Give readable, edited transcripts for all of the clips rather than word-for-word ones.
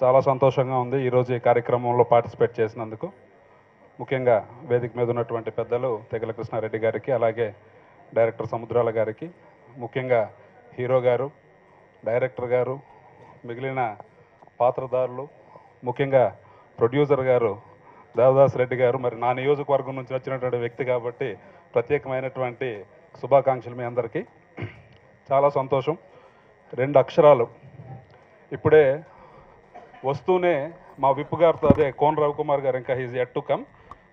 చాలా సంతోషంగా ఉంది ఈరోజు ఈ కార్యక్రమంలో పార్టిసిపేట్ చేసినందుకు. ముఖ్యంగా వేదిక మీద ఉన్నటువంటి పెద్దలు తెగల కృష్ణారెడ్డి గారికి, అలాగే డైరెక్టర్ సముద్రాల గారికి, ముఖ్యంగా హీరో గారు, డైరెక్టర్ గారు, మిగిలిన పాత్రదారులు, ముఖ్యంగా ప్రొడ్యూసర్ గారు దేవదాస్ రెడ్డి గారు, మరి నా నియోజకవర్గం నుంచి వచ్చినటువంటి వ్యక్తి కాబట్టి ప్రత్యేకమైనటువంటి శుభాకాంక్షలు మీ అందరికీ. చాలా సంతోషం. 2 అక్షరాలు ఇప్పుడే వస్తూనే మా విప్ గారితో, అదే కోన్ రవికుమార్ గారు, ఇంకా హీజ్ ఎట్ టు కమ్,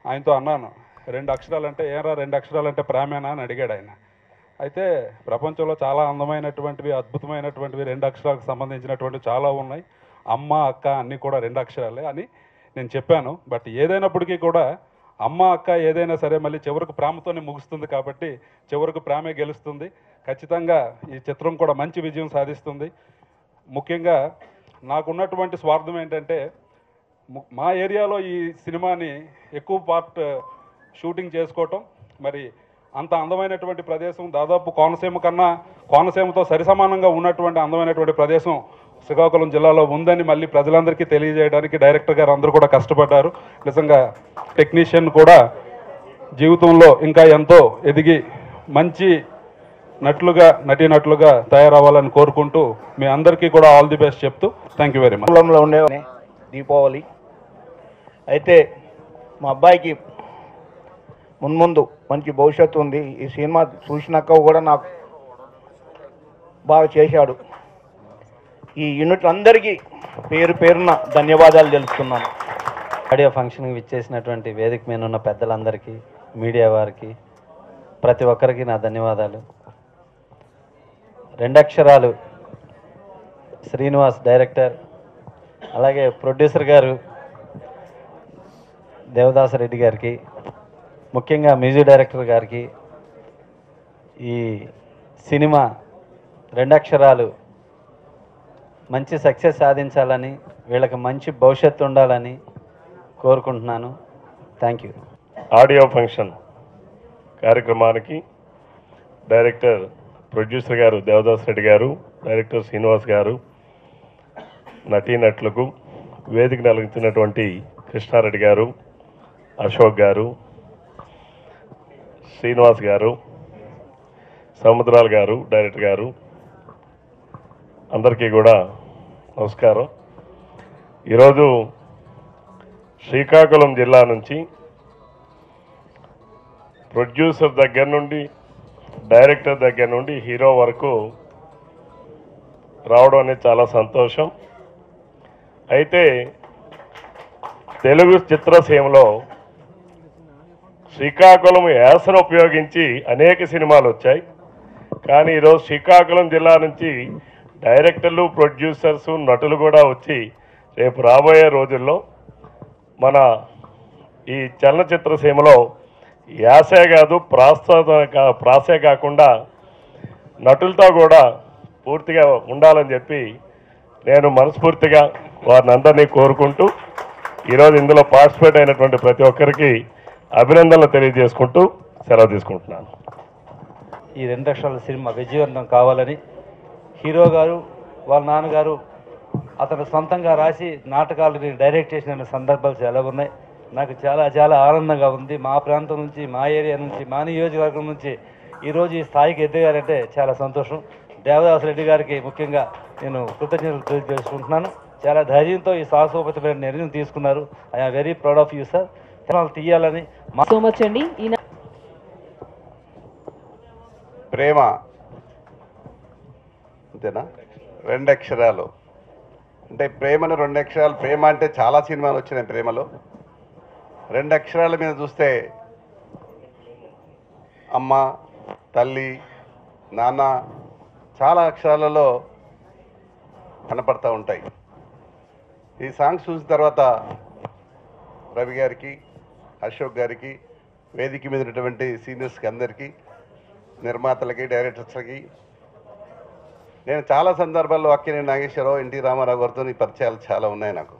ఆయనతో అన్నాను 2 అక్షరాలు అంటే ఏరా 2 అక్షరాలు అంటే ప్రేమేనా అని అడిగాడు ఆయన. అయితే ప్రపంచంలో చాలా అందమైనటువంటివి, అద్భుతమైనటువంటివి 2 అక్షరాలకు సంబంధించినటువంటి చాలా ఉన్నాయి. అమ్మ, అక్క అన్నీ కూడా 2 అక్షరాలే అని నేను చెప్పాను. బట్ ఏదైనప్పటికీ కూడా అమ్మ, అక్క ఏదైనా సరే మళ్ళీ చివరికి ప్రేమతోనే ముగుస్తుంది కాబట్టి చివరికి ప్రేమే గెలుస్తుంది. ఖచ్చితంగా ఈ చిత్రం కూడా మంచి విజయం సాధిస్తుంది. ముఖ్యంగా నాకున్నటువంటి స్వార్థం ఏంటంటే, మా ఏరియాలో ఈ సినిమాని ఎక్కువ పార్ట్ షూటింగ్ చేసుకోవటం, మరి అంత అందమైనటువంటి ప్రదేశం, దాదాపు కోనసీమతో సరిసమానంగా ఉన్నటువంటి అందమైనటువంటి ప్రదేశం శ్రీకాకుళం జిల్లాలో ఉందని మళ్ళీ ప్రజలందరికీ తెలియజేయడానికి డైరెక్టర్ గారు అందరూ కూడా కష్టపడ్డారు. నిజంగా టెక్నీషియన్ కూడా జీవితంలో ఇంకా ఎంతో ఎదిగి మంచి నటీనటులుగా తయారవ్వాలని కోరుకుంటూ మీ అందరికీ కూడా ఆల్ ది బెస్ట్ చెప్తూ థ్యాంక్ యూ వెరీ మచ్. కులంలో ఉండే దీపావళి అయితే మా అబ్బాయికి మున్ముందు మంచి భవిష్యత్తు ఉంది. ఈ సినిమా చూసినాక కూడా నాకు బాగా చేశాడు. ఈ యూనిట్ అందరికీ పేరు పేరున ధన్యవాదాలు తెలుపుతున్నాను. ఆడియో ఫంక్షన్కి విచ్చేసినటువంటి వేదిక మీద ఉన్న పెద్దలందరికీ, మీడియా వారికి, ప్రతి ఒక్కరికి నా ధన్యవాదాలు. 2 అక్షరాలు శ్రీనివాస్ డైరెక్టర్, అలాగే ప్రొడ్యూసర్ గారు దేవదాస్ రెడ్డి గారికి, ముఖ్యంగా మ్యూజిక్ డైరెక్టర్ గారికి, ఈ సినిమా 2 అక్షరాలు మంచి సక్సెస్ సాధించాలని, వీళ్ళకి మంచి భవిష్యత్తు ఉండాలని కోరుకుంటున్నాను. Thank you. ఆడియో ఫంక్షన్ కార్యక్రమానికి డైరెక్టర్ ప్రొడ్యూసర్ గారు దేవదాస్ రెడ్డి గారు, డైరెక్టర్ శ్రీనివాస్ గారు, నటీనటులకు, వేదిక నలుగుతున్నటువంటి కృష్ణారెడ్డి గారు, అశోక్ గారు, శ్రీనివాస్ గారు, సముద్రాల గారు, డైరెక్టర్ గారు, అందరికీ కూడా నమస్కారం. ఈరోజు శ్రీకాకుళం జిల్లా నుంచి ప్రొడ్యూసర్ దగ్గర నుండి, డైరెక్టర్ దగ్గర నుండి హీరో వరకు రావడం అనేది చాలా సంతోషం. అయితే తెలుగు చిత్రసీమలో శ్రీకాకుళం యాసను ఉపయోగించి అనేక సినిమాలు వచ్చాయి. కానీ ఈరోజు శ్రీకాకుళం జిల్లా నుంచి డైరెక్టర్లు, ప్రొడ్యూసర్స్, నటులు కూడా వచ్చి రేపు రాబోయే రోజుల్లో మన ఈ చలనచిత్ర సీమలో యాసే కాదు, ప్రాసే కాకుండా నటులతో కూడా పూర్తిగా ఉండాలని చెప్పి నేను మనస్ఫూర్తిగా వారిని అందరినీ కోరుకుంటూ ఈరోజు ఇందులో పార్టిసిపేట్ అయినటువంటి ప్రతి ఒక్కరికి అభినందనలు తెలియజేసుకుంటూ సెలవు తీసుకుంటున్నాను. ఈ 2 అక్షరాల సినిమా విజయవంతం కావాలని హీరో గారు వాళ్ళ నాన్నగారు అతను సొంతంగా రాసి నాటకాలని డైరెక్ట్ చేసిన సందర్భాలు చాలా ఉన్నాయి. నాకు చాలా చాలా ఆనందంగా ఉంది. మా ప్రాంతం నుంచి, మా ఏరియా నుంచి, మా నియోజకవర్గం నుంచి ఈరోజు ఈ స్థాయికి ఎదిగారంటే చాలా సంతోషం. దేవదాస్ రెడ్డి గారికి ముఖ్యంగా నేను కృతజ్ఞతలు తెలియజేసుకుంటున్నాను. చాలా ధైర్యంతో ఈ సాహసోపేతమైన నిర్ణయం తీసుకున్నారు. I'm very proud of you sir. తీయాలని సో మచ్ అండి. ప్రేమ అంతేనా? 2 అక్షరాలు అంటే ప్రేమను 2 అక్షరాలు. ప్రేమ అంటే చాలా సినిమాలు వచ్చినాయి ప్రేమలో. 2 అక్షరాల మీద చూస్తే అమ్మ, తల్లి, నాన్న చాలా అక్షరాలలో కనపడతా ఉంటాయి. ఈ సాంగ్స్ చూసిన తర్వాత రవి గారికి, అశోక్ గారికి, వేదిక మీద ఉన్నటువంటి సీనియర్స్కి అందరికీ, నిర్మాతలకి, డైరెక్టర్స్కి, నేను చాలా సందర్భాల్లో అక్కినేని నాగేశ్వరరావు, ఎన్టీ రామారావు గారితో ఈ పరిచయాలు చాలా ఉన్నాయి నాకు.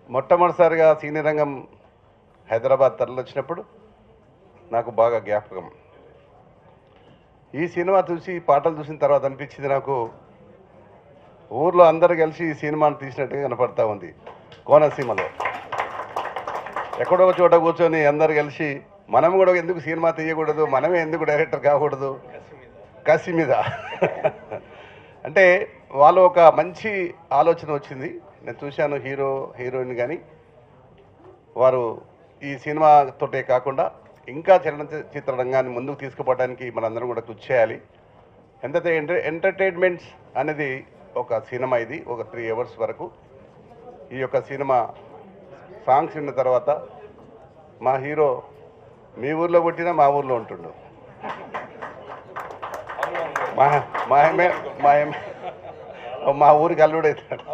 మొట్టమొదటిసారిగా సినీ రంగం హైదరాబాద్ తరలిచ్చినప్పుడు నాకు బాగా జ్ఞాపకం. ఈ సినిమా చూసి, పాటలు చూసిన తర్వాత అనిపించింది నాకు, ఊర్లో అందరూ కలిసి ఈ సినిమాను తీసినట్టుగా కనపడతా ఉంది. కోనసీమలో ఎక్కడో ఒక చోట కూర్చొని అందరు కలిసి మనం కూడా ఎందుకు సినిమా తీయకూడదు, మనమే ఎందుకు డైరెక్టర్ కాకూడదు, కసి మీద అంటే వాళ్ళు ఒక మంచి ఆలోచన వచ్చింది. నేను చూశాను హీరోయిన్ కానీ వారు ఈ సినిమాతోటే కాకుండా ఇంకా చలనచిత్ర రంగాన్ని ముందుకు తీసుకుపోవడానికి మనందరం కూడా కృషి చేయాలి. ఎంతైతే ఎంటర్టైన్మెంట్స్ అనేది ఒక సినిమా, ఇది ఒక 3 hours వరకు. ఈ యొక్క సినిమా సాంగ్స్ విన్న తర్వాత మా హీరో మీ ఊర్లో పుట్టినా మా ఊర్లో ఉంటుండు. మా ఊరికి అల్లుడైతాడు.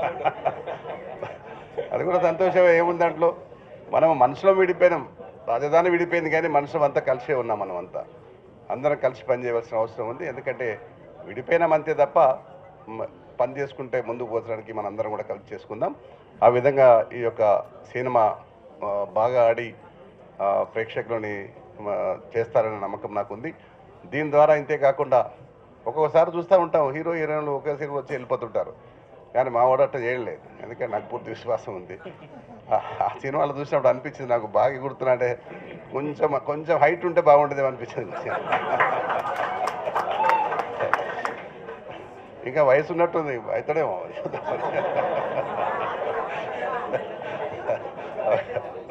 అది కూడా సంతోషమే. ఏముంది దాంట్లో, మనం మనసులో విడిపోయినాం, రాజధాని విడిపోయింది కానీ మనసులో అంతా కలిసే ఉన్నాం. మనం అంతా అందరం కలిసి పని చేయవలసిన అవసరం ఉంది. ఎందుకంటే విడిపోయినామంతే తప్ప పని చేసుకుంటే ముందుకు పోచడానికి మనం అందరం కూడా కలిసి చేసుకుందాం. ఆ విధంగా ఈ యొక్క సినిమా బాగా ఆడి ప్రేక్షకులని చేస్తారనే నమ్మకం నాకుంది. దీని ద్వారా ఇంతే కాకుండా ఒక్కొక్కసారి చూస్తూ ఉంటాం హీరో హీరోయిన్లు ఒకే సినిమా వచ్చి వెళ్ళిపోతుంటారు, కానీ మా వాడు అట్లా చేయలేదు. ఎందుకంటే నాకు పూర్తి విశ్వాసం ఉంది. ఆ సినిమాలో చూసినప్పుడు అనిపించింది నాకు బాగా గుర్తున్నాడే, కొంచెం హైట్ ఉంటే బాగుండేది అనిపించింది. ఇంకా వయసు ఉన్నట్టుంది, అవుతాడేమో.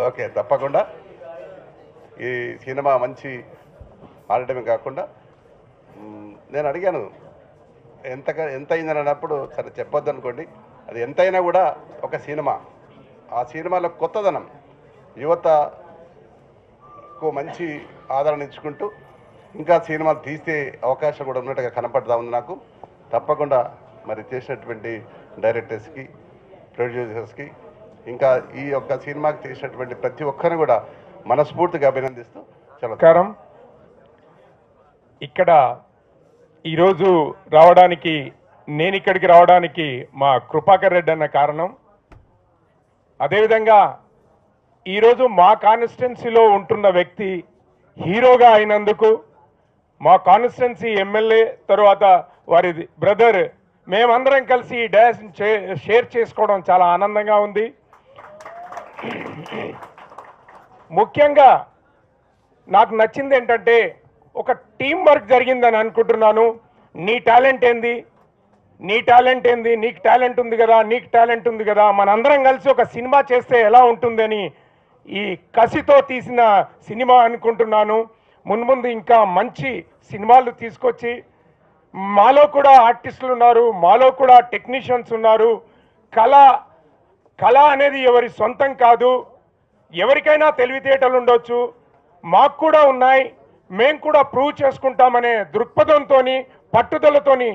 ఓకే, తప్పకుండా ఈ సినిమా మంచి ఆడటమే కాకుండా నేను అడిగాను ఎంత అయిందని అన్నప్పుడు, సరే చెప్పొద్దు అనుకోండి, అది ఎంతైనా కూడా ఒక సినిమా, ఆ సినిమాలో కొత్తదనం యువతకు మంచి ఆదరణ ఇచ్చుకుంటూ ఇంకా సినిమాలు తీసే అవకాశం కూడా ఉన్నట్టుగా కనపడతా ఉంది నాకు. తప్పకుండా మరి చేసినటువంటి డైరెక్టర్స్కి, ప్రొడ్యూసర్స్కి, ఇంకా ఈ యొక్క సినిమాకి చేసినటువంటి ప్రతి ఒక్కరిని కూడా మనస్ఫూర్తిగా అభినందిస్తూ నమస్కారం. ఇక్కడ ఈరోజు రావడానికి, నేను ఇక్కడికి రావడానికి మా కృపాకర్ రెడ్డి అన్న కారణం. అదేవిధంగా ఈరోజు మా కాన్స్టిట్యున్సీలో ఉంటున్న వ్యక్తి హీరోగా అయినందుకు, మా కాన్స్టిట్యున్సీ ఎమ్మెల్యే తర్వాత వారి బ్రదర్, మేమందరం కలిసి ఈ డాన్స్ షేర్ చేసుకోవడం చాలా ఆనందంగా ఉంది. ముఖ్యంగా నాకు నచ్చింది ఏంటంటే ఒక టీం వర్క్ జరిగిందని అనుకుంటున్నాను. నీ టాలెంట్ ఏంది, నీకు టాలెంట్ ఉంది కదా, నీకు టాలెంట్ ఉంది కదా, మనందరం కలిసి ఒక సినిమా చేస్తే ఎలా ఉంటుందని ఈ కసితో తీసిన సినిమా అనుకుంటున్నాను. మున్ముందు ఇంకా మంచి సినిమాలు తీసుకొచ్చి, మాలో కూడా ఆర్టిస్టులు ఉన్నారు, మాలో కూడా టెక్నీషియన్స్ ఉన్నారు. కళ అనేది ఎవరి సొంతం కాదు, ఎవరికైనా తెలివితేటలు ఉండొచ్చు, మాకు కూడా ఉన్నాయి, మేము కూడా ప్రూవ్ చేసుకుంటామనే దృక్పథంతో, పట్టుదలతోని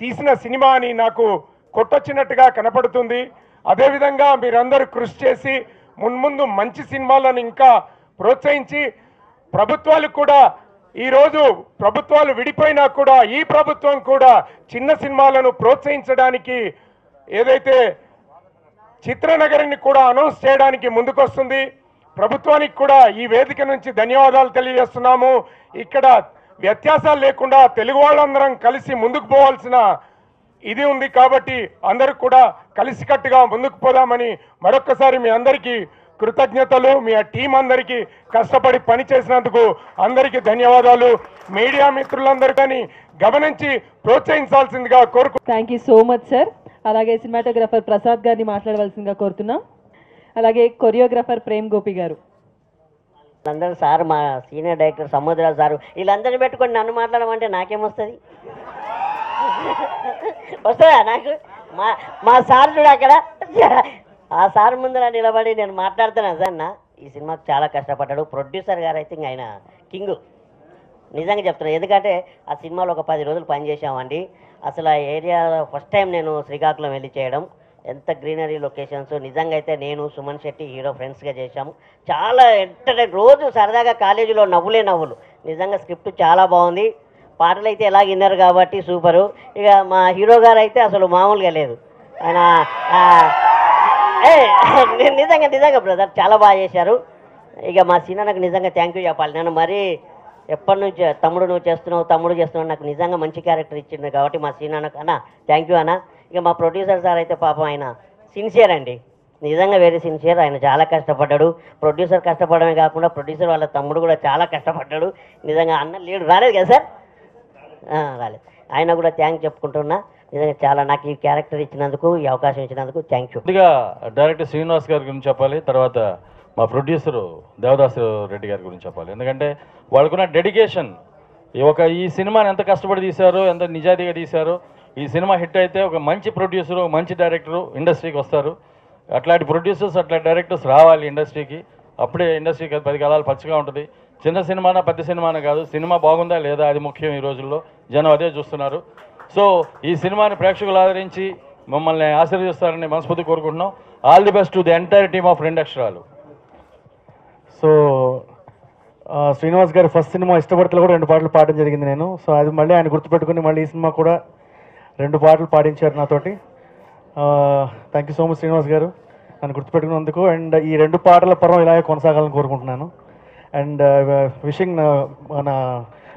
తీసిన సినిమా అని నాకు కొట్టొచ్చినట్టుగా కనపడుతుంది. అదేవిధంగా మీరందరూ కృషి చేసి మున్ముందు మంచి సినిమాలను ఇంకా ప్రోత్సహించి, ప్రభుత్వాలు కూడా ఈరోజు ప్రభుత్వాలు విడిపోయినా కూడా ఈ ప్రభుత్వం కూడా చిన్న సినిమాలను ప్రోత్సహించడానికి ఏదైతే చిత్రనగరిని కూడా అనౌన్స్ చేయడానికి ముందుకొస్తుంది. ప్రభుత్వానికి కూడా ఈ వేదిక నుంచి ధన్యవాదాలు తెలియజేస్తున్నాము. ఇక్కడ వ్యత్యాసాలు లేకుండా తెలుగు వాళ్ళందరం కలిసి ముందుకు పోవాల్సిన ఇది ఉంది కాబట్టి అందరూ కూడా కలిసికట్టుగా ముందుకు పోదామని మరొక్కసారి మీ అందరికీ కృతజ్ఞతలు. మీ టీం అందరికీ కష్టపడి పనిచేసినందుకు అందరికీ ధన్యవాదాలు. మీడియా మిత్రులందరికీ గమనించి ప్రోత్సహించాల్సిందిగా కోరుకు. Thank you so much sir. అలాగే సినిమాటోగ్రఫర్ ప్రసాద్ గారిని మాట్లాడవలసిందిగా కోరుతున్నాం. అలాగే కొరియోగ్రాఫర్ ప్రేమ్ గోపి గారు. అందరూ సార్, మా సీనియర్ డైరెక్టర్ సముద్ర సారు, వీళ్ళందరినీ పెట్టుకొని నన్ను మాట్లాడమంటే నాకేమొస్తుంది? వస్తుందా నాకు? మా సార్ చూడు అక్కడ, ఆ సార్ ముందర నిలబడి నేను మాట్లాడుతున్నా. సార్ ఈ సినిమాకి చాలా కష్టపడ్డాడు. ప్రొడ్యూసర్ గారు అయితే ఆయన కింగ్, నిజంగా చెప్తున్నాను. ఎందుకంటే ఆ సినిమాలో ఒక 10 రోజులు పనిచేసామండి. అసలు ఆ ఏరియా ఫస్ట్ టైం నేను శ్రీకాకుళం వెళ్ళి చేయడం, ఎంత గ్రీనరీ లొకేషన్స్. నిజంగా అయితే నేను సుమన్ శెట్టి హీరో ఫ్రెండ్స్గా చేశాము. చాలా ఎంటర్టైన్, రోజు సరదాగా కాలేజీలో నవ్వులు. నిజంగా స్క్రిప్ట్ చాలా బాగుంది. పాటలు అయితే ఎలా విన్నారు కాబట్టి సూపరు. ఇక మా హీరో గారు అయితే అసలు మామూలుగా లేదు. ఆయన నిజంగా బ్రదర్ చాలా బాగా చేశారు. ఇక మా సీనాన్నకు నిజంగా థ్యాంక్ యూ చెప్పాలి. నేను మరీ ఎప్పటి నుంచి తమ్ముడు చేస్తున్నావు నాకు నిజంగా మంచి క్యారెక్టర్ ఇచ్చింది కాబట్టి మా సీనాన్నకు అన్న థ్యాంక్ యూ అన్న. ఇక మా ప్రొడ్యూసర్ సార్ అయితే పాపం ఆయన సిన్సియర్ అండి, నిజంగా వెరీ సిన్సియర్. ఆయన చాలా కష్టపడ్డాడు. ప్రొడ్యూసర్ కష్టపడమే కాకుండా ప్రొడ్యూసర్ వాళ్ళ తమ్ముడు కూడా చాలా కష్టపడ్డాడు. నిజంగా అన్న లేడు, రాలేదు కదా సార్? రాలేదు. ఆయన కూడా థ్యాంక్స్ చెప్పుకుంటున్నా. నిజంగా చాలా నాకు ఈ క్యారెక్టర్ ఇచ్చినందుకు, ఈ అవకాశం ఇచ్చినందుకు థ్యాంక్ యూ. ముందుగా డైరెక్టర్ శ్రీనివాస్ గారి గురించి చెప్పాలి, తర్వాత మా ప్రొడ్యూసరు దేవదాస్ రెడ్డి గారి గురించి చెప్పాలి. ఎందుకంటే వాళ్ళకున్న డెడికేషన్, ఈ సినిమాని ఎంత కష్టపడి తీశారో, ఎంత నిజాయితీగా తీశారో. ఈ సినిమా హిట్ అయితే ఒక మంచి ప్రొడ్యూసరు, మంచి డైరెక్టరు ఇండస్ట్రీకి వస్తారు. అట్లాంటి ప్రొడ్యూసర్స్, అట్లాంటి డైరెక్టర్స్ రావాలి ఇండస్ట్రీకి. అప్పుడే ఇండస్ట్రీకి 10 కాలాలు పచ్చగా ఉంటుంది. చిన్న సినిమానా పెద్ద సినిమానా కాదు, సినిమా బాగుందా లేదా అది ముఖ్యం. ఈ రోజుల్లో జనం అదే చూస్తున్నారు. సో ఈ సినిమాని ప్రేక్షకులు ఆదరించి మమ్మల్ని ఆశీర్వదిస్తారని మనస్ఫూర్తి కోరుకుంటున్నాం. All the best to the entire team of 2 అక్షరాలు. సో శ్రీనివాస్ గారి ఫస్ట్ సినిమా ఇష్టపడతలో కూడా 2 పాటలు పాడడం జరిగింది నేను. సో అది మళ్ళీ ఆయన గుర్తుపెట్టుకుని మళ్ళీ ఈ సినిమా కూడా 2 పాటలు పాడించారు నాతోటి. Thank you so much Srinivas గారు నన్ను గుర్తుపెట్టుకున్నందుకు. అండ్ ఈ 2 పాటల పర్వం ఇలాగే కొనసాగాలని కోరుకుంటున్నాను. అండ్ విషింగ్ మన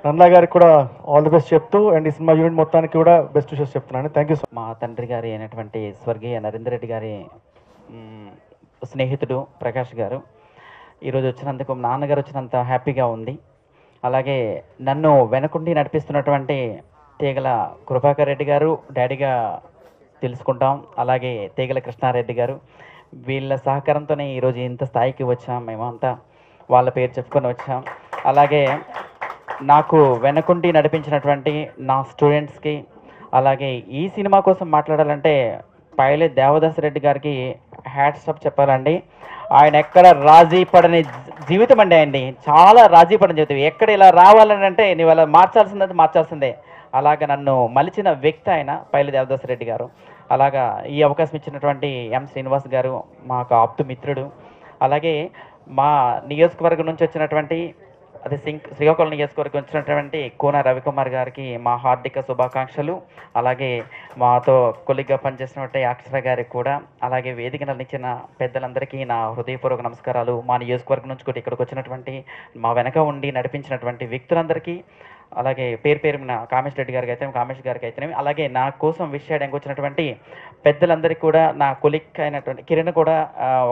నందా గారికి కూడా ఆల్ ది బెస్ట్ చెప్తూ, అండ్ ఈ సినిమా యూనిట్ మొత్తానికి కూడా బెస్ట్ విషెస్ చెప్తున్నాను. Thank you. మా తండ్రి గారి అయినటువంటి స్వర్గీయ నరేందర్ రెడ్డి గారి స్నేహితుడు ప్రకాష్ గారు ఈరోజు వచ్చినందుకు, నాన్నగారు వచ్చినంత హ్యాపీగా ఉంది. అలాగే నన్ను వెనకుండి నడిపిస్తున్నటువంటి తీగల కృపాకర్ రెడ్డి గారు డాడీగా తెలుసుకుంటాం. అలాగే తీగల కృష్ణారెడ్డి గారు, వీళ్ళ సహకారంతోనే ఈరోజు ఇంత స్థాయికి వచ్చాం. మేమంతా వాళ్ళ పేరు చెప్పుకొని వచ్చాం. అలాగే నాకు వెనకుండి నడిపించినటువంటి నా స్టూడెంట్స్కి, అలాగే ఈ సినిమా కోసం మాట్లాడాలంటే పైలట్ దేవదాస్ రెడ్డి గారికి హ్యాట్స్ ఆఫ్ చెప్పాలండి. ఆయన ఎక్కడ రాజీ పడని జీవితం అండి ఆయనది, చాలా రాజీ పడని జీవితం. ఎక్కడ ఇలా రావాలని అంటే నువ్వు అలా మార్చాల్సిందంటే మార్చాల్సిందే. అలాగా నన్ను మలిచిన వ్యక్తి ఆయన పైలట్ దేవదాస్ రెడ్డి గారు. అలాగా ఈ అవకాశం ఇచ్చినటువంటి ఎం శ్రీనివాస్ గారు మాకు ఆప్తు మిత్రుడు. అలాగే మా నియోజకవర్గం నుంచి వచ్చినటువంటి అదే శ్రీకాకుళం నియోజకవర్గం వచ్చినటువంటి కోన రవికుమార్ గారికి మా హార్దిక శుభాకాంక్షలు. అలాగే మాతో కొలిగ్గా పనిచేసినటువంటి అక్షర గారికి కూడా, అలాగే వేదిక నడిచిన పెద్దలందరికీ నా హృదయపూర్వక నమస్కారాలు. మా నియోజకవర్గం నుంచి కూడా ఇక్కడికి వచ్చినటువంటి మా వెనక ఉండి నడిపించినటువంటి వ్యక్తులందరికీ, అలాగే పేరున కామేష్ రెడ్డి గారికి అయితే కామేష్ గారికి అయితేనేమి, అలాగే నా కోసం విష్ చేయడానికి వచ్చినటువంటి పెద్దలందరికీ కూడా, నా కొలిక్ అయినటువంటి కిరణ్ కూడా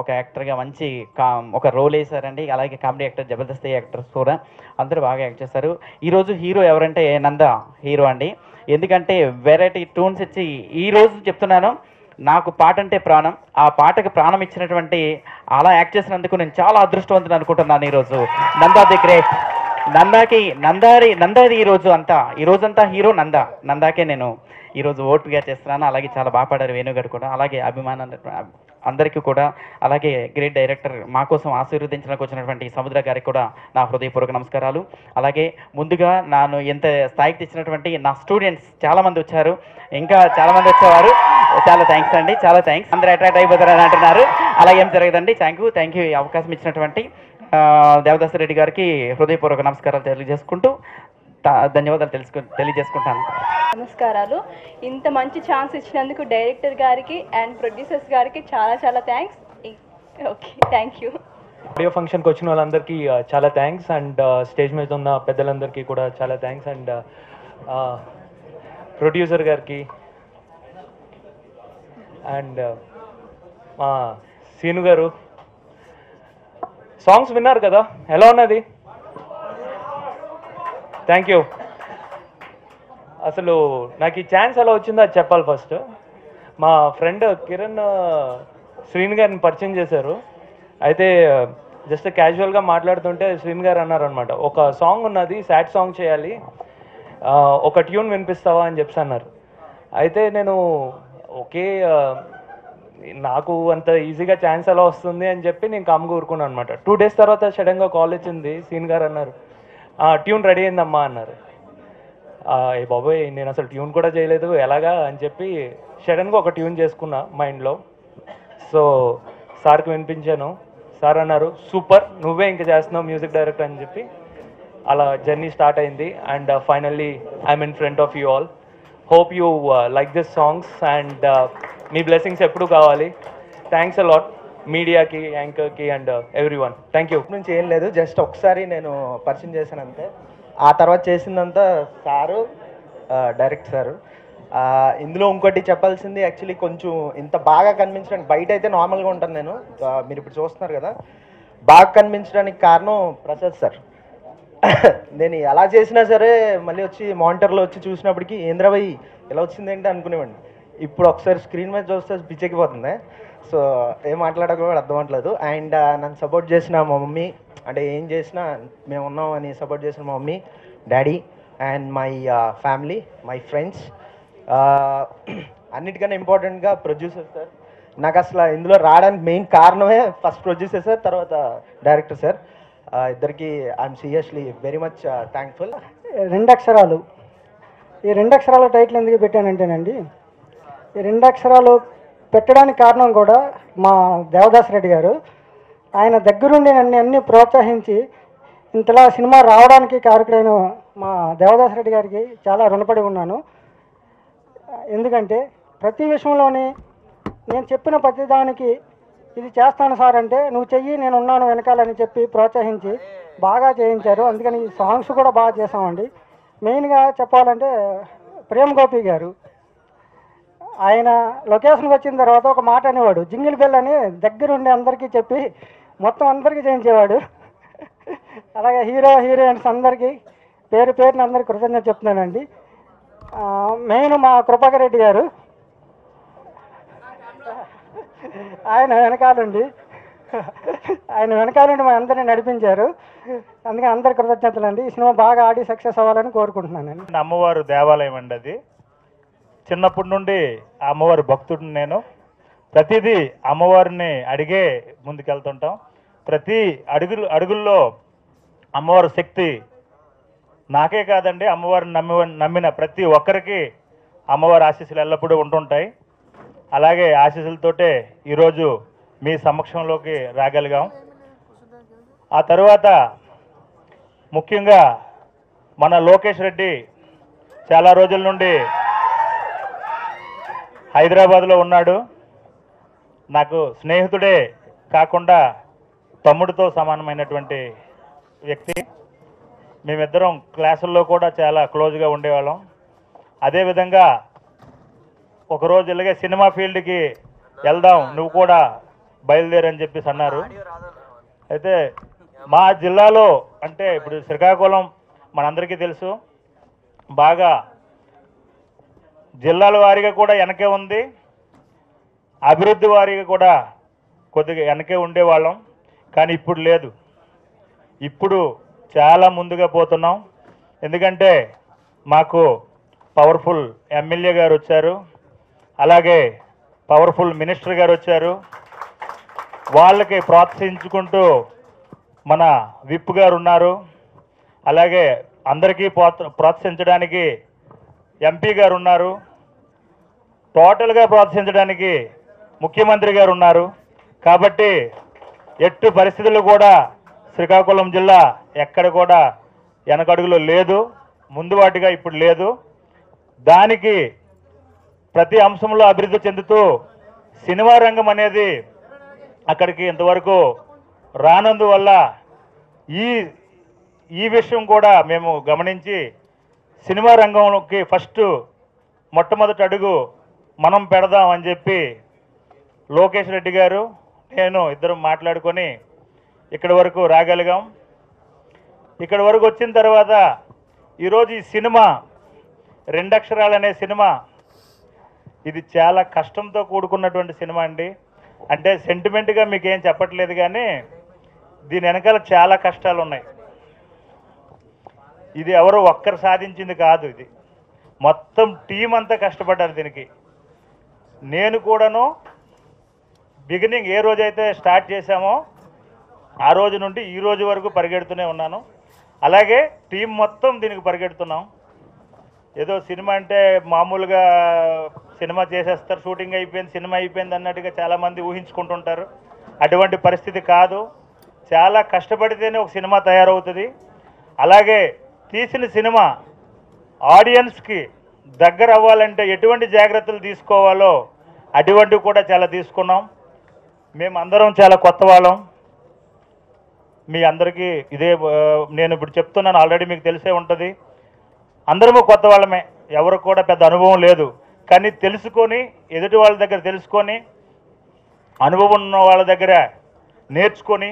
ఒక యాక్టర్గా మంచి ఒక రోల్ వేశారండి. అలాగే కామెడీ యాక్టర్, జబర్దస్త్ యాక్టర్స్ కూడా అందరూ బాగా యాక్ట్ చేస్తారు. ఈరోజు హీరో ఎవరంటే నందా హీరో అండి. ఎందుకంటే వెరైటీ ట్యూన్స్ ఇచ్చి, ఈరోజు చెప్తున్నాను, నాకు పాట అంటే ప్రాణం. ఆ పాటకు ప్రాణం ఇచ్చినటువంటి, అలా యాక్ట్ చేసినందుకు నేను చాలా అదృష్టవంతుని అనుకుంటున్నాను. ఈరోజు నందా ది గ్రేట్. నందాది ఈరోజంతా హీరో నందాకే నేను ఈరోజు ఓటుగా చేస్తున్నాను. అలాగే చాలా బాగా పాడారు వేణుగారు కూడా. అలాగే అభిమానం అందరికీ కూడా, అలాగే గ్రేట్ డైరెక్టర్ మా కోసం ఆశీర్వదించడానికి వచ్చినటువంటి సముద్ర గారికి కూడా నా హృదయపూర్వక నమస్కారాలు. అలాగే ముందుగా నన్ను ఎంత స్థాయికి తెచ్చినటువంటి నా స్టూడెంట్స్ చాలామంది వచ్చారు, ఇంకా చాలామంది వచ్చేవారు. చాలా థ్యాంక్స్ అండి, చాలా థ్యాంక్స్. అందరూ అట్రాక్ట్ అయిపోతారని అంటున్నారు, అలా ఏం జరగదండి. థ్యాంక్ యూ ఈ అవకాశం ఇచ్చినటువంటి దేవదాస్ రెడ్డి గారికి హృదయపూర్వక నమస్కారాలు తెలియజేసుకుంటూ ధన్యవాదాలు తెలియజేసుకుంటాను. నమస్కారాలు. ఇంత మంచి ఛాన్స్ ఇచ్చినందుకు డైరెక్టర్ గారికి అండ్ ప్రొడ్యూసర్స్ గారికి చాలా చాలా thanks. Okay, thank you. Audio ఫంక్షన్కి వచ్చిన వాళ్ళందరికీ చాలా థ్యాంక్స్. అండ్ స్టేజ్ మీద ఉన్న పెద్దలందరికీ కూడా చాలా థ్యాంక్స్. అండ్ ప్రొడ్యూసర్ గారికి అండ్ మా సీను గారు. సాంగ్స్ విన్నారు కదా, ఎలా ఉన్నది? Thank you. అసలు నాకు ఈ ఛాన్స్ ఎలా వచ్చిందో అది చెప్పాలి. ఫస్ట్ మా ఫ్రెండ్ కిరణ్ శ్రీని గారిని పరిచయం చేశారు. అయితే జస్ట్ క్యాజువల్గా మాట్లాడుతుంటే శ్రీని గారు అన్నారనమాట, ఒక సాంగ్ ఉన్నది, సాడ్ సాంగ్ చేయాలి, ఒక ట్యూన్ వినిపిస్తావా అని చెప్పి అన్నారు. అయితే నేను ఓకే, నాకు అంత ఈజీగా ఛాన్స్ ఎలా వస్తుంది అని చెప్పి నేను కామ్గా ఊరుకున్నాను అనమాట. 2 days తర్వాత సడన్గా కాల్ వచ్చింది. సీన్ గారు అన్నారు, ట్యూన్ రెడీ అయిందమ్మా అన్నారు. ఏ బాబోయ్, నేను అసలు ట్యూన్ కూడా చేయలేదు, ఎలాగా అని చెప్పి సడన్గా ఒక ట్యూన్ చేసుకున్నా మైండ్లో. సో సార్కి వినిపించాను. సార్ అన్నారు, సూపర్, నువ్వే ఇంకా చేస్తున్నావు మ్యూజిక్ డైరెక్టర్ అని చెప్పి. అలా జర్నీ స్టార్ట్ అయింది. And finally I'm in front of you all. Hope you like this songs and me blessings ఎప్పుడు కావాలి. థ్యాంక్స్ అ లాట్ మీడియాకి, యాంకర్కి అండ్ ఎవ్రీవన్. Thank you. నుంచి ఏం లేదు, జస్ట్ ఒకసారి నేను పరిచయం చేశాను అంతే. ఆ తర్వాత చేసిందంతా సారు, డైరెక్టర్ సారు. ఇందులో ఇంకోటి చెప్పాల్సింది యాక్చువల్లీ కొంచెం ఇంత బాగా కనిపించడానికి బయట అయితే నార్మల్గా ఉంటాను నేను, మీరు ఇప్పుడు చూస్తున్నారు కదా, బాగా కనిపించడానికి కారణం ప్రసాద్ సార్. నేను ఎలా చేసినా సరే మళ్ళీ వచ్చి మానిటర్లో వచ్చి చూసినప్పటికీ ఏంద్రబాయ్ ఎలా వచ్చింది ఏంటి అనుకునేవాడిని. ఇప్పుడు ఒకసారి స్క్రీన్ మీద చూస్తే పిచ్చెక్కిపోతుంది. సో ఏం మాట్లాడక కూడా అర్థం అవ్వట్లేదు. అండ్ నన్ను సపోర్ట్ చేసిన మా మమ్మీ, అంటే ఏం చేసినా మేము ఉన్నాం అని సపోర్ట్ చేసిన మా mummy, daddy and my family, my friends, అన్నిటికన్నా ఇంపార్టెంట్గా ప్రొడ్యూసర్ సార్. నాకు అసలు ఇందులో రావడానికి మెయిన్ కారణమే ఫస్ట్ ప్రొడ్యూసర్ సార్, తర్వాత డైరెక్టర్ సార్. ఇద్దరికి I'm seriously very much thankful. 2 అక్షరాలు, ఈ 2 అక్షరాల టైటిల్ ఎందుకు పెట్టానంటేనండి, ఈ 2 అక్షరాలు పెట్టడానికి కారణం కూడా మా దేవదాస్ రెడ్డి గారు. ఆయన దగ్గరుండి నన్ను అన్ని ప్రోత్సహించి ఇంతలా సినిమా రావడానికి కారకుడైన మా దేవదాస్ రెడ్డి గారికి చాలా రుణపడి ఉన్నాను. ఎందుకంటే ప్రతి విషయంలోని నేను చెప్పిన ప్రతిదానికి ఇది చేస్తాను సార్ అంటే, నువ్వు చెయ్యి నేను ఉన్నాను వెనకాలని చెప్పి ప్రోత్సహించి బాగా చేయించారు. అందుకని ఈ సాంగ్స్ కూడా బాగా చేసామండి. మెయిన్గా చెప్పాలంటే ప్రేమ్ గోపి గారు, ఆయన లొకేషన్కి వచ్చిన తర్వాత ఒక మాట అనేవాడు, జింగిల్ బెల్ అని దగ్గరుండి అందరికీ చెప్పి మొత్తం అందరికీ చేయించేవాడు. అలాగే హీరోయిన్స్ అందరికీ పేరు పేరుని అందరికీ కృతజ్ఞత చెప్తున్నానండి. మెయిన్ మా కృపాకర్ రెడ్డి గారు, ఆయన వెనకాలండి మా అందరినీ నడిపించారు. అందుకే అందరి కృతజ్ఞతలు అండి. ఈ సినిమా బాగా ఆడి సక్సెస్ అవ్వాలని కోరుకుంటున్నానండి. అమ్మవారు దేవాలయం అండి అది. చిన్నప్పటి నుండి ఆ అమ్మవారి భక్తుడిని నేను. ప్రతిదీ అమ్మవారిని అడిగే ముందుకెళ్తుంటాం. ప్రతి అడుగుల్లో అమ్మవారి శక్తి నాకే కాదండి, అమ్మవారిని నమ్మిన ప్రతి ఒక్కరికి అమ్మవారి ఆశీస్సులు ఎల్లప్పుడూ ఉంటుంటాయి. అలాగే ఆశీస్సులతోటే ఈరోజు మీ సమక్షంలోకి రాగలిగాం. ఆ తర్వాత ముఖ్యంగా మన లోకేష్ రెడ్డి చాలా రోజుల నుండి హైదరాబాద్లో ఉన్నాడు. నాకు స్నేహితుడే కాకుండా తమ్ముడితో సమానమైనటువంటి వ్యక్తి. మేమిద్దరం క్లాసుల్లో కూడా చాలా క్లోజ్గా ఉండేవాళ్ళం. అదేవిధంగా ఒకరోజు ఇలాగే సినిమా ఫీల్డ్కి వెళ్దాం, నువ్వు కూడా బయలుదేరని చెప్పేసి అన్నారు. అయితే మా జిల్లాలో అంటే ఇప్పుడు శ్రీకాకుళం మనందరికీ తెలుసు, బాగా జిల్లాల వారీగా కూడా వెనకే ఉంది, అభివృద్ధి వారీగా కూడా కొద్దిగా వెనకే ఉండేవాళ్ళం. కానీ ఇప్పుడు లేదు, ఇప్పుడు చాలా ముందుగా పోతున్నాం. ఎందుకంటే మాకు పవర్ఫుల్ ఎమ్మెల్యే గారు వచ్చారు, అలాగే పవర్ఫుల్ మినిస్టర్ గారు వచ్చారు. వాళ్ళకి ప్రోత్సహించుకుంటూ మన విప్ గారు ఉన్నారు, అలాగే అందరికీ ప్రోత్సహించడానికి ఎంపీ గారు ఉన్నారు, టోటల్గా ప్రోత్సహించడానికి ముఖ్యమంత్రి గారు ఉన్నారు. కాబట్టి ఎట్టు పరిస్థితులు కూడా శ్రీకాకుళం జిల్లా ఎక్కడ కూడా వెనకడుగులో లేదు, ముందువాటిగా ఇప్పుడు లేదు. దానికి ప్రతి అంశంలో అభివృద్ధి చెందుతూ సినిమా రంగం అనేది అక్కడికి ఇంతవరకు రానందువల్ల ఈ విషయం కూడా మేము గమనించి సినిమా రంగంలోకి ఫస్ట్ మొట్టమొదటి అడుగు మనం పెడదాం అని చెప్పి లోకేష్ రెడ్డి గారు నేను ఇద్దరం మాట్లాడుకొని ఇక్కడి వరకు రాగలిగాం. ఇక్కడి వరకు వచ్చిన తర్వాత ఈరోజు ఈ సినిమా 2 అక్షరాలు అనే సినిమా, ఇది చాలా కష్టంతో కూడుకున్నటువంటి సినిమా అండి. అంటే సెంటిమెంట్గా మీకు ఏం చెప్పట్లేదు, కానీ దీని వెనకాల చాలా కష్టాలు ఉన్నాయి. ఇది ఎవరో ఒక్కరు సాధించింది కాదు, ఇది మొత్తం టీం అంతా కష్టపడ్డారు దీనికి. నేను కూడాను బిగినింగ్ ఏ రోజైతే స్టార్ట్ చేశామో ఆ రోజు నుండి ఈ రోజు వరకు పరిగెడుతూనే ఉన్నాను. అలాగే టీం మొత్తం దీనికి పరిగెడుతున్నాం. ఏదో సినిమా అంటే మామూలుగా సినిమా చేసేస్తారు, షూటింగ్ అయిపోయింది, సినిమా అయిపోయింది అన్నట్టుగా చాలామంది ఊహించుకుంటుంటారు. అటువంటి పరిస్థితి కాదు, చాలా కష్టపడితేనే ఒక సినిమా తయారవుతుంది. అలాగే తీసిన సినిమా ఆడియన్స్కి దగ్గర అవ్వాలంటే ఎటువంటి జాగ్రత్తలు తీసుకోవాలో అటువంటివి కూడా చాలా తీసుకున్నాం. మేము అందరం చాలా కొత్త వాళ్ళం. మీ అందరికీ ఇదే నేను ఇప్పుడు చెప్తున్నాను, ఆల్రెడీ మీకు తెలిసే ఉంటుంది. అందరము కొత్త వాళ్ళమే, ఎవరికి కూడా పెద్ద అనుభవం లేదు. కానీ తెలుసుకొని ఎదుటి వాళ్ళ దగ్గర తెలుసుకొని అనుభవం ఉన్న వాళ్ళ దగ్గర నేర్చుకొని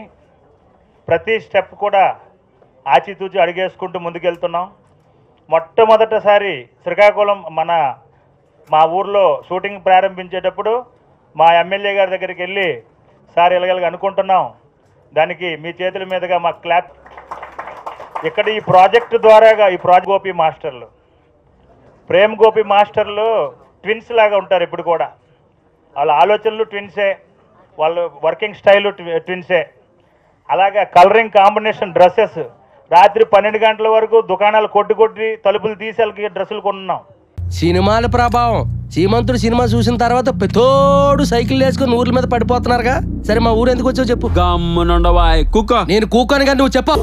ప్రతి స్టెప్ కూడా ఆచితూచి అడిగేసుకుంటూ ముందుకెళ్తున్నాం. మొట్టమొదటిసారి శ్రీకాకుళం మా ఊర్లో షూటింగ్ ప్రారంభించేటప్పుడు మా ఎమ్మెల్యే గారి దగ్గరికి వెళ్ళి సార్ ఇలాగ అనుకుంటున్నాం, దానికి మీ చేతుల మీదుగా మా క్లాప్. ఇక్కడ ఈ ప్రాజెక్టు ద్వారాగా ఈ ప్రాజెక్ట్ గోపి మాస్టర్లు, ప్రేమ్ గోపి మాస్టర్లు ట్విన్స్ లాగా ఉంటారు. ఇప్పుడు కూడా వాళ్ళ ఆలోచనలు ట్విన్సే, వాళ్ళ వర్కింగ్ స్టైలు ట్విన్సే. అలాగే కలరింగ్ కాంబినేషన్ డ్రెస్సెస్ రాత్రి 12 గంటల వరకు దుకాణాలు కొట్టి తలుపులు తీసి వాళ్ళకి డ్రెస్సులు కొన్నాం. సినిమాల ప్రభావం. సీమంతుడు సినిమా చూసిన తర్వాత పెతోడు సైకిల్ వేసుకుని ఊర్ల మీద పడిపోతున్నారుగా. సరే మా ఊరు ఎందుకు వచ్చావు చెప్పు. గమ్మునుండవా కుక్క. నేను కూకాను కానీ నువ్వు చెప్పు.